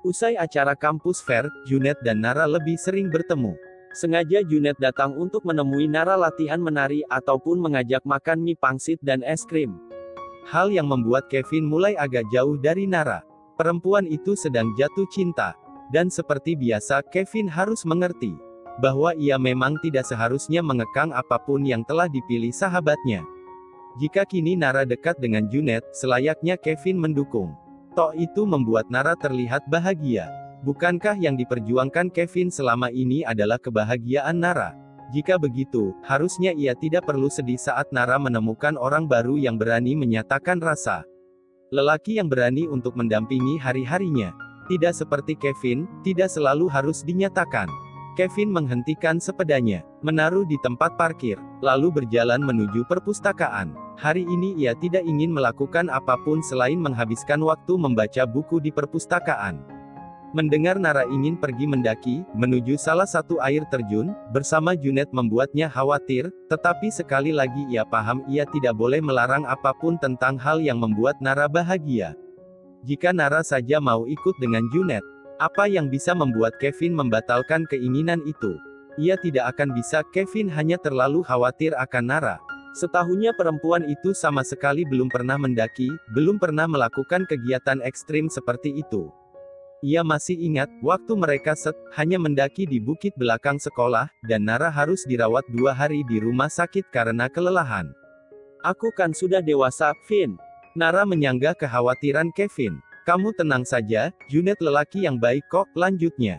Usai acara kampus fair, Junet dan Nara lebih sering bertemu. Sengaja Junet datang untuk menemui Nara latihan menari ataupun mengajak makan mie pangsit dan es krim. Hal yang membuat Kevin mulai agak jauh dari Nara. Perempuan itu sedang jatuh cinta. Dan seperti biasa, Kevin harus mengerti bahwa ia memang tidak seharusnya mengekang apapun yang telah dipilih sahabatnya. Jika kini Nara dekat dengan Junet, selayaknya Kevin mendukung. Toh itu membuat Nara terlihat bahagia. Bukankah yang diperjuangkan Kevin selama ini adalah kebahagiaan Nara? Jika begitu, harusnya ia tidak perlu sedih saat Nara menemukan orang baru yang berani menyatakan rasa. Lelaki yang berani untuk mendampingi hari-harinya. Tidak seperti Kevin, tidak selalu harus dinyatakan. Kevin menghentikan sepedanya, menaruh di tempat parkir, lalu berjalan menuju perpustakaan. Hari ini ia tidak ingin melakukan apapun selain menghabiskan waktu membaca buku di perpustakaan. Mendengar Nara ingin pergi mendaki, menuju salah satu air terjun, bersama Junet membuatnya khawatir, tetapi sekali lagi ia paham ia tidak boleh melarang apapun tentang hal yang membuat Nara bahagia. Jika Nara saja mau ikut dengan Junet, apa yang bisa membuat Kevin membatalkan keinginan itu? Ia tidak akan bisa, Kevin hanya terlalu khawatir akan Nara. Setahunnya perempuan itu sama sekali belum pernah mendaki, belum pernah melakukan kegiatan ekstrim seperti itu. Ia masih ingat, waktu mereka hanya mendaki di bukit belakang sekolah, dan Nara harus dirawat 2 hari di rumah sakit karena kelelahan. Aku kan sudah dewasa, Vin. Nara menyanggah kekhawatiran Kevin. Kamu tenang saja, Junet lelaki yang baik kok, lanjutnya.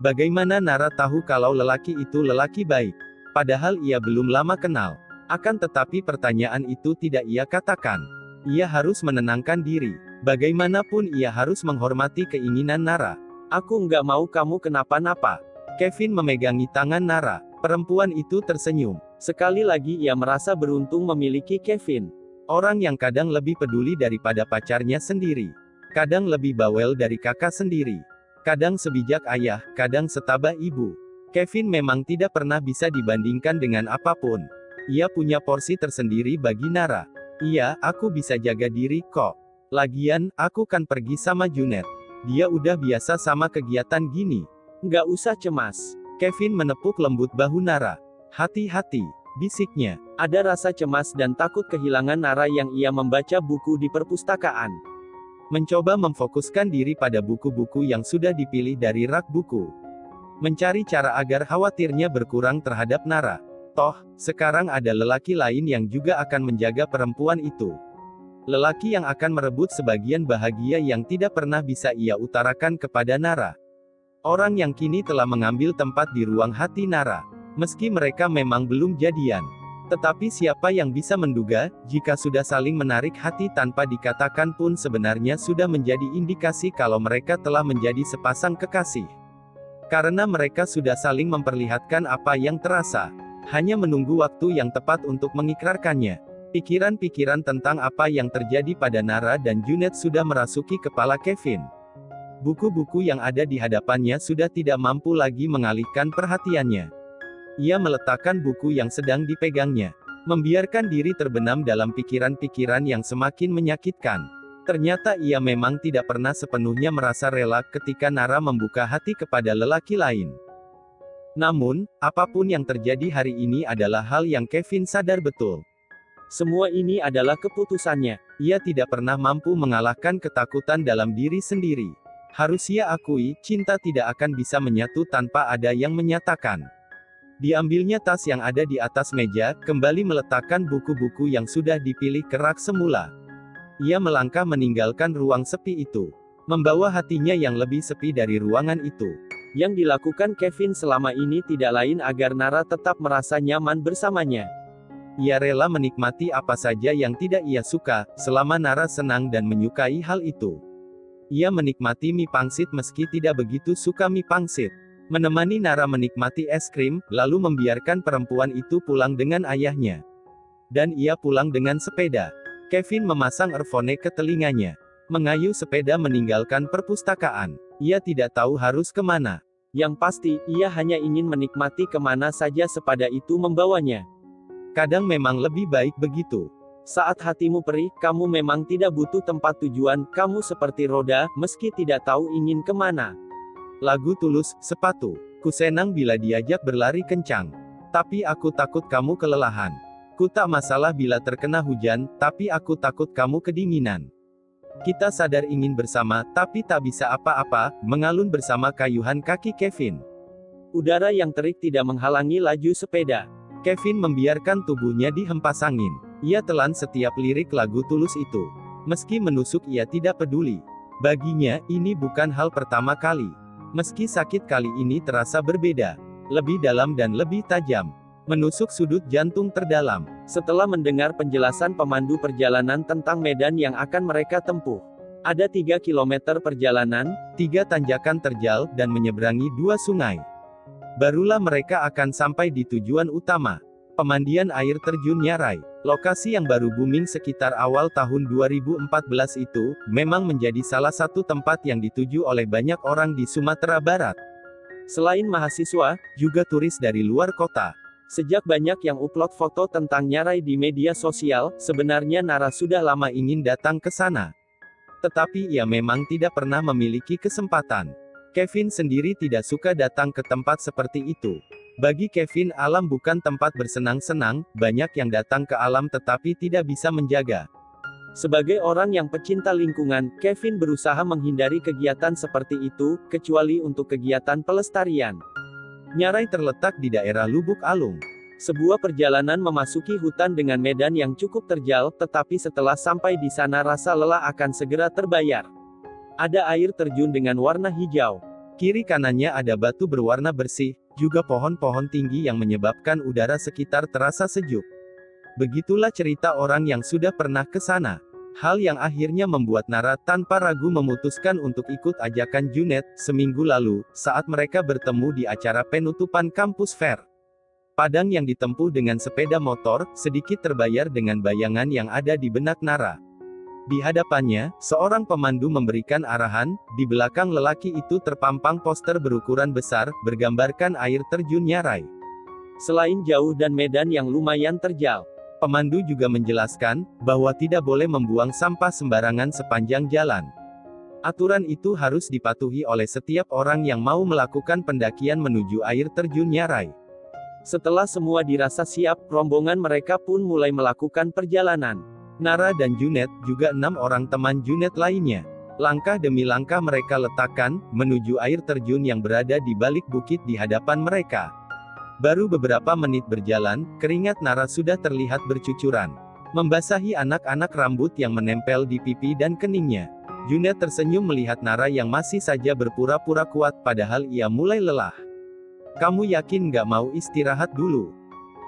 Bagaimana Nara tahu kalau lelaki itu lelaki baik? Padahal ia belum lama kenal. Akan tetapi pertanyaan itu tidak ia katakan. Ia harus menenangkan diri. Bagaimanapun ia harus menghormati keinginan Nara. Aku nggak mau kamu kenapa-napa. Kevin memegangi tangan Nara. Perempuan itu tersenyum. Sekali lagi ia merasa beruntung memiliki Kevin. Orang yang kadang lebih peduli daripada pacarnya sendiri. Kadang lebih bawel dari kakak sendiri. Kadang sebijak ayah, kadang setabah ibu. Kevin memang tidak pernah bisa dibandingkan dengan apapun. Ia punya porsi tersendiri bagi Nara. Iya, aku bisa jaga diri kok. Lagian, aku kan pergi sama Junet. Dia udah biasa sama kegiatan gini. Nggak usah cemas. Kevin menepuk lembut bahu Nara. Hati-hati, bisiknya. Ada rasa cemas dan takut kehilangan Nara yang ia membaca buku di perpustakaan. Mencoba memfokuskan diri pada buku-buku yang sudah dipilih dari rak buku. Mencari cara agar khawatirnya berkurang terhadap Nara. Toh, sekarang ada lelaki lain yang juga akan menjaga perempuan itu. Lelaki yang akan merebut sebagian bahagia yang tidak pernah bisa ia utarakan kepada Nara. Orang yang kini telah mengambil tempat di ruang hati Nara. Meski mereka memang belum jadian. Tetapi siapa yang bisa menduga, jika sudah saling menarik hati tanpa dikatakan pun sebenarnya sudah menjadi indikasi kalau mereka telah menjadi sepasang kekasih. Karena mereka sudah saling memperlihatkan apa yang terasa. Hanya menunggu waktu yang tepat untuk mengikrarkannya. Pikiran-pikiran tentang apa yang terjadi pada Nara dan Junet sudah merasuki kepala Kevin. Buku-buku yang ada di hadapannya sudah tidak mampu lagi mengalihkan perhatiannya. Ia meletakkan buku yang sedang dipegangnya. Membiarkan diri terbenam dalam pikiran-pikiran yang semakin menyakitkan. Ternyata ia memang tidak pernah sepenuhnya merasa rela ketika Nara membuka hati kepada lelaki lain. Namun, apapun yang terjadi hari ini adalah hal yang Kevin sadar betul. Semua ini adalah keputusannya. Ia tidak pernah mampu mengalahkan ketakutan dalam diri sendiri. Harus ia akui, cinta tidak akan bisa menyatu tanpa ada yang menyatakan. Diambilnya tas yang ada di atas meja, kembali meletakkan buku-buku yang sudah dipilih ke rak semula. Ia melangkah meninggalkan ruang sepi itu. Membawa hatinya yang lebih sepi dari ruangan itu. Yang dilakukan Kevin selama ini tidak lain agar Nara tetap merasa nyaman bersamanya. Ia rela menikmati apa saja yang tidak ia suka, selama Nara senang dan menyukai hal itu. Ia menikmati mie pangsit meski tidak begitu suka mie pangsit. Menemani Nara menikmati es krim, lalu membiarkan perempuan itu pulang dengan ayahnya. Dan ia pulang dengan sepeda. Kevin memasang earphone ke telinganya. Mengayuh sepeda meninggalkan perpustakaan. Ia tidak tahu harus kemana. Yang pasti, ia hanya ingin menikmati kemana saja sepeda itu membawanya. Kadang memang lebih baik begitu. Saat hatimu perih, kamu memang tidak butuh tempat tujuan, kamu seperti roda, meski tidak tahu ingin kemana. Lagu Tulus, sepatu. Ku senang bila diajak berlari kencang. Tapi aku takut kamu kelelahan. Ku tak masalah bila terkena hujan, tapi aku takut kamu kedinginan. Kita sadar ingin bersama, tapi tak bisa apa-apa, mengalun bersama kayuhan kaki Kevin. Udara yang terik tidak menghalangi laju sepeda. Kevin membiarkan tubuhnya dihempas angin. Ia telan setiap lirik lagu Tulus itu. Meski menusuk ia tidak peduli. Baginya, ini bukan hal pertama kali. Meski sakit kali ini terasa berbeda. Lebih dalam dan lebih tajam. Menusuk sudut jantung terdalam. Setelah mendengar penjelasan pemandu perjalanan tentang medan yang akan mereka tempuh. Ada 3 km perjalanan, 3 tanjakan terjal, dan menyeberangi 2 sungai. Barulah mereka akan sampai di tujuan utama. Pemandian air terjun Nyarai. Lokasi yang baru booming sekitar awal tahun 2014 itu, memang menjadi salah satu tempat yang dituju oleh banyak orang di Sumatera Barat. Selain mahasiswa, juga turis dari luar kota. Sejak banyak yang upload foto tentang Nyarai di media sosial, sebenarnya Nara sudah lama ingin datang ke sana. Tetapi ia memang tidak pernah memiliki kesempatan. Kevin sendiri tidak suka datang ke tempat seperti itu. Bagi Kevin, alam bukan tempat bersenang-senang, banyak yang datang ke alam tetapi tidak bisa menjaga. Sebagai orang yang pecinta lingkungan, Kevin berusaha menghindari kegiatan seperti itu, kecuali untuk kegiatan pelestarian. Nyarai terletak di daerah Lubuk Alung. Sebuah perjalanan memasuki hutan dengan medan yang cukup terjal, tetapi setelah sampai di sana rasa lelah akan segera terbayar. Ada air terjun dengan warna hijau. Kiri kanannya ada batu berwarna bersih, juga pohon-pohon tinggi yang menyebabkan udara sekitar terasa sejuk. Begitulah cerita orang yang sudah pernah ke sana. Hal yang akhirnya membuat Nara tanpa ragu memutuskan untuk ikut ajakan Junet, seminggu lalu, saat mereka bertemu di acara penutupan kampus fair. Padang yang ditempuh dengan sepeda motor, sedikit terbayar dengan bayangan yang ada di benak Nara. Di hadapannya, seorang pemandu memberikan arahan, di belakang lelaki itu terpampang poster berukuran besar, bergambarkan air terjun Nyarai. Selain jauh dan medan yang lumayan terjal, pemandu juga menjelaskan, bahwa tidak boleh membuang sampah sembarangan sepanjang jalan. Aturan itu harus dipatuhi oleh setiap orang yang mau melakukan pendakian menuju air terjun Nyarai. Setelah semua dirasa siap, rombongan mereka pun mulai melakukan perjalanan. Nara dan Junet, juga 6 orang teman Junet lainnya. Langkah demi langkah mereka letakkan, menuju air terjun yang berada di balik bukit di hadapan mereka. Baru beberapa menit berjalan, keringat Nara sudah terlihat bercucuran. Membasahi anak-anak rambut yang menempel di pipi dan keningnya. Junet tersenyum melihat Nara yang masih saja berpura-pura kuat, padahal ia mulai lelah. Kamu yakin nggak mau istirahat dulu?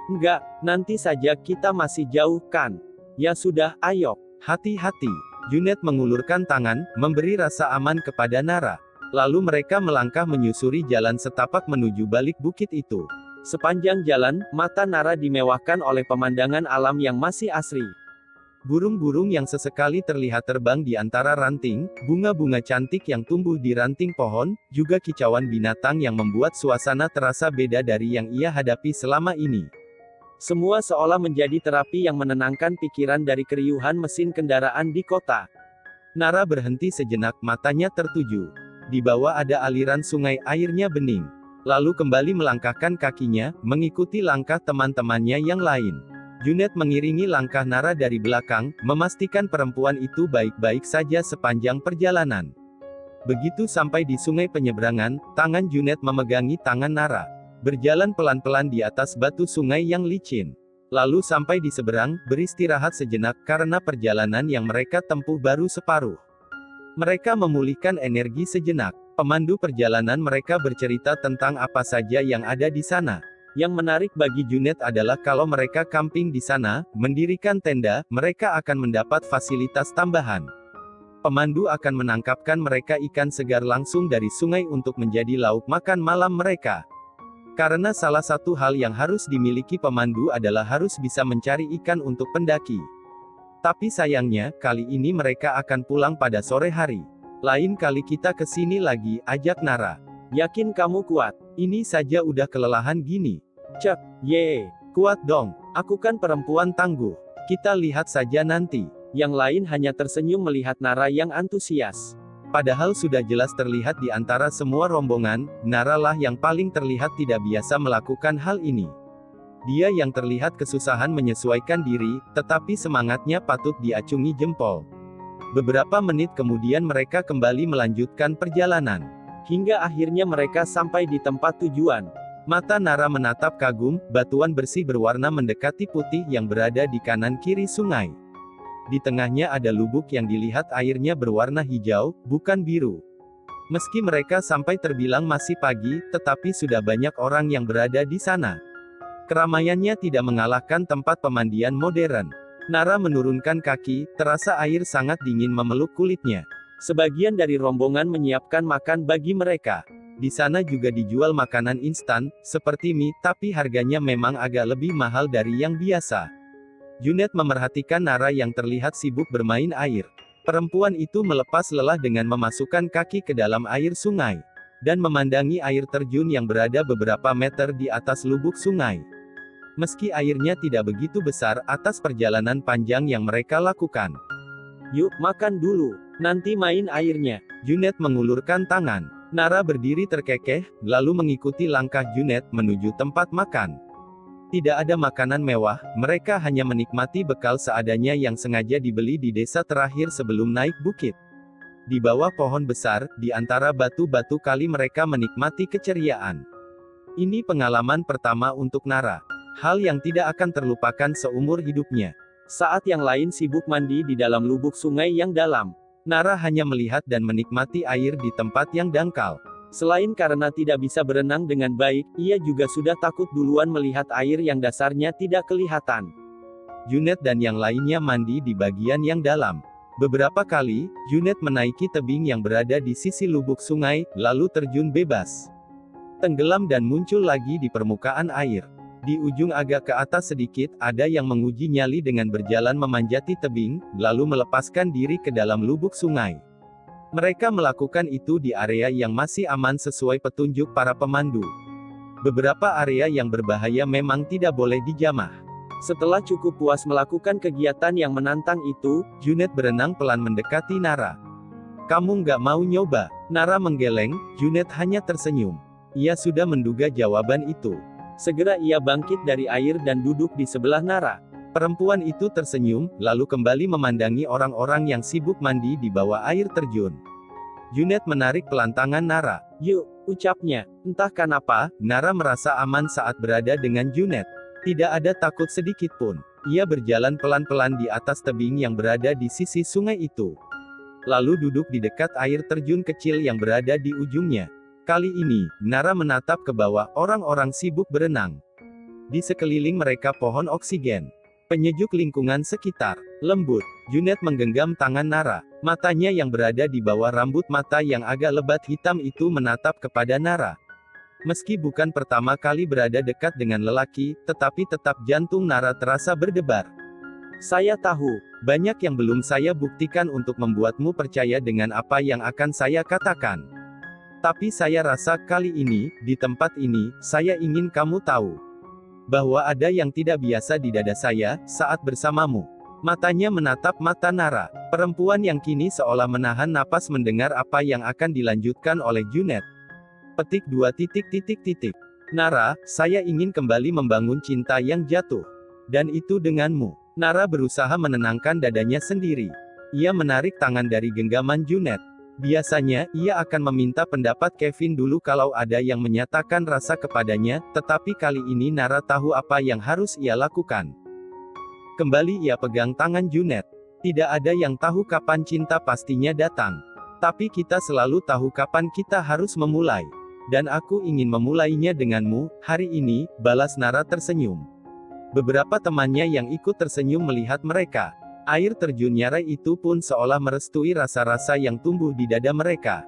Enggak, nanti saja, kita masih jauh kan? Ya sudah, ayo. Hati-hati. Junet mengulurkan tangan, memberi rasa aman kepada Nara. Lalu mereka melangkah menyusuri jalan setapak menuju balik bukit itu. Sepanjang jalan, mata Nara dimewahkan oleh pemandangan alam yang masih asri. Burung-burung yang sesekali terlihat terbang di antara ranting, bunga-bunga cantik yang tumbuh di ranting pohon, juga kicauan binatang yang membuat suasana terasa beda dari yang ia hadapi selama ini. Semua seolah menjadi terapi yang menenangkan pikiran dari keriuhan mesin kendaraan di kota. Nara berhenti sejenak, matanya tertuju. Di bawah ada aliran sungai, airnya bening. Lalu kembali melangkahkan kakinya, mengikuti langkah teman-temannya yang lain. Junet mengiringi langkah Nara dari belakang, memastikan perempuan itu baik-baik saja sepanjang perjalanan. Begitu sampai di sungai penyeberangan, tangan Junet memegangi tangan Nara. Berjalan pelan-pelan di atas batu sungai yang licin. Lalu sampai di seberang, beristirahat sejenak, karena perjalanan yang mereka tempuh baru separuh. Mereka memulihkan energi sejenak. Pemandu perjalanan mereka bercerita tentang apa saja yang ada di sana. Yang menarik bagi Junet adalah kalau mereka camping di sana, mendirikan tenda, mereka akan mendapat fasilitas tambahan. Pemandu akan menangkapkan mereka ikan segar langsung dari sungai untuk menjadi lauk makan malam mereka. Karena salah satu hal yang harus dimiliki pemandu adalah harus bisa mencari ikan untuk pendaki. Tapi sayangnya, kali ini mereka akan pulang pada sore hari. Lain kali kita kesini lagi, ajak Nara. Yakin kamu kuat? Ini saja udah kelelahan gini. Cek, kuat dong. Aku kan perempuan tangguh. Kita lihat saja nanti. Yang lain hanya tersenyum melihat Nara yang antusias. Padahal sudah jelas terlihat di antara semua rombongan, Nara lah yang paling terlihat tidak biasa melakukan hal ini. Dia yang terlihat kesusahan menyesuaikan diri, tetapi semangatnya patut diacungi jempol. Beberapa menit kemudian mereka kembali melanjutkan perjalanan. Hingga akhirnya mereka sampai di tempat tujuan. Mata Nara menatap kagum, batuan bersih berwarna mendekati putih yang berada di kanan kiri sungai. Di tengahnya ada lubuk yang dilihat airnya berwarna hijau, bukan biru. Meski mereka sampai terbilang masih pagi, tetapi sudah banyak orang yang berada di sana. Keramaiannya tidak mengalahkan tempat pemandian modern. Nara menurunkan kaki, terasa air sangat dingin memeluk kulitnya. Sebagian dari rombongan menyiapkan makan bagi mereka. Di sana juga dijual makanan instan, seperti mie, tapi harganya memang agak lebih mahal dari yang biasa. Junet memerhatikan Nara yang terlihat sibuk bermain air. Perempuan itu melepas lelah dengan memasukkan kaki ke dalam air sungai. Dan memandangi air terjun yang berada beberapa meter di atas lubuk sungai. Meski airnya tidak begitu besar, atas perjalanan panjang yang mereka lakukan. Yuk, makan dulu, nanti main airnya. Junet mengulurkan tangan. Nara berdiri terkekeh, lalu mengikuti langkah Junet menuju tempat makan. Tidak ada makanan mewah, mereka hanya menikmati bekal seadanya yang sengaja dibeli di desa terakhir sebelum naik bukit. Di bawah pohon besar, di antara batu-batu kali mereka menikmati keceriaan. Ini pengalaman pertama untuk Nara. Hal yang tidak akan terlupakan seumur hidupnya. Saat yang lain sibuk mandi di dalam lubuk sungai yang dalam. Nara hanya melihat dan menikmati air di tempat yang dangkal. Selain karena tidak bisa berenang dengan baik, ia juga sudah takut duluan melihat air yang dasarnya tidak kelihatan. Junet dan yang lainnya mandi di bagian yang dalam. Beberapa kali, Junet menaiki tebing yang berada di sisi lubuk sungai, lalu terjun bebas. Tenggelam dan muncul lagi di permukaan air. Di ujung agak ke atas sedikit, ada yang menguji nyali dengan berjalan memanjati tebing, lalu melepaskan diri ke dalam lubuk sungai. Mereka melakukan itu di area yang masih aman sesuai petunjuk para pemandu. Beberapa area yang berbahaya memang tidak boleh dijamah. Setelah cukup puas melakukan kegiatan yang menantang itu, Junet berenang pelan mendekati Nara. Kamu nggak mau nyoba? Nara menggeleng, Junet hanya tersenyum. Ia sudah menduga jawaban itu. Segera ia bangkit dari air dan duduk di sebelah Nara. Perempuan itu tersenyum, lalu kembali memandangi orang-orang yang sibuk mandi di bawah air terjun. Junet menarik pelan tangan Nara. Yuk, ucapnya. Entah kenapa, Nara merasa aman saat berada dengan Junet. Tidak ada takut sedikit pun. Ia berjalan pelan-pelan di atas tebing yang berada di sisi sungai itu. Lalu duduk di dekat air terjun kecil yang berada di ujungnya. Kali ini, Nara menatap ke bawah, orang-orang sibuk berenang. Di sekeliling mereka pohon oksigen. Penyejuk lingkungan sekitar. Lembut. Junet menggenggam tangan Nara. Matanya yang berada di bawah rambut mata yang agak lebat hitam itu menatap kepada Nara. Meski bukan pertama kali berada dekat dengan lelaki, tetapi tetap jantung Nara terasa berdebar. Saya tahu, banyak yang belum saya buktikan untuk membuatmu percaya dengan apa yang akan saya katakan. Tapi saya rasa kali ini, di tempat ini, saya ingin kamu tahu bahwa ada yang tidak biasa di dada saya, saat bersamamu. Matanya menatap mata Nara. Perempuan yang kini seolah menahan napas mendengar apa yang akan dilanjutkan oleh Junet. Petik 2. Nara, saya ingin kembali membangun cinta yang jatuh. Dan itu denganmu. Nara berusaha menenangkan dadanya sendiri. Ia menarik tangan dari genggaman Junet. Biasanya, ia akan meminta pendapat Kevin dulu kalau ada yang menyatakan rasa kepadanya, tetapi kali ini Nara tahu apa yang harus ia lakukan. Kembali ia pegang tangan Junet. Tidak ada yang tahu kapan cinta pastinya datang. Tapi kita selalu tahu kapan kita harus memulai. Dan aku ingin memulainya denganmu, hari ini, balas Nara tersenyum. Beberapa temannya yang ikut tersenyum melihat mereka. Air terjun Nyarai itu pun seolah merestui rasa-rasa yang tumbuh di dada mereka.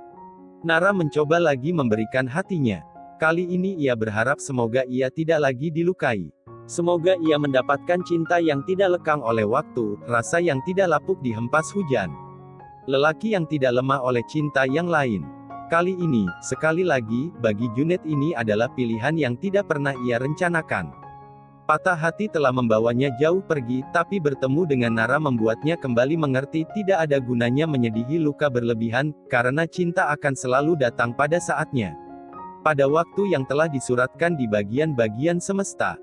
Nara mencoba lagi memberikan hatinya. Kali ini ia berharap semoga ia tidak lagi dilukai. Semoga ia mendapatkan cinta yang tidak lekang oleh waktu, rasa yang tidak lapuk dihempas hujan. Lelaki yang tidak lemah oleh cinta yang lain. Kali ini, sekali lagi, bagi Junet ini adalah pilihan yang tidak pernah ia rencanakan. Patah hati telah membawanya jauh pergi, tapi bertemu dengan Nara membuatnya kembali mengerti tidak ada gunanya menyedihi luka berlebihan, karena cinta akan selalu datang pada saatnya. Pada waktu yang telah disuratkan di bagian-bagian semesta.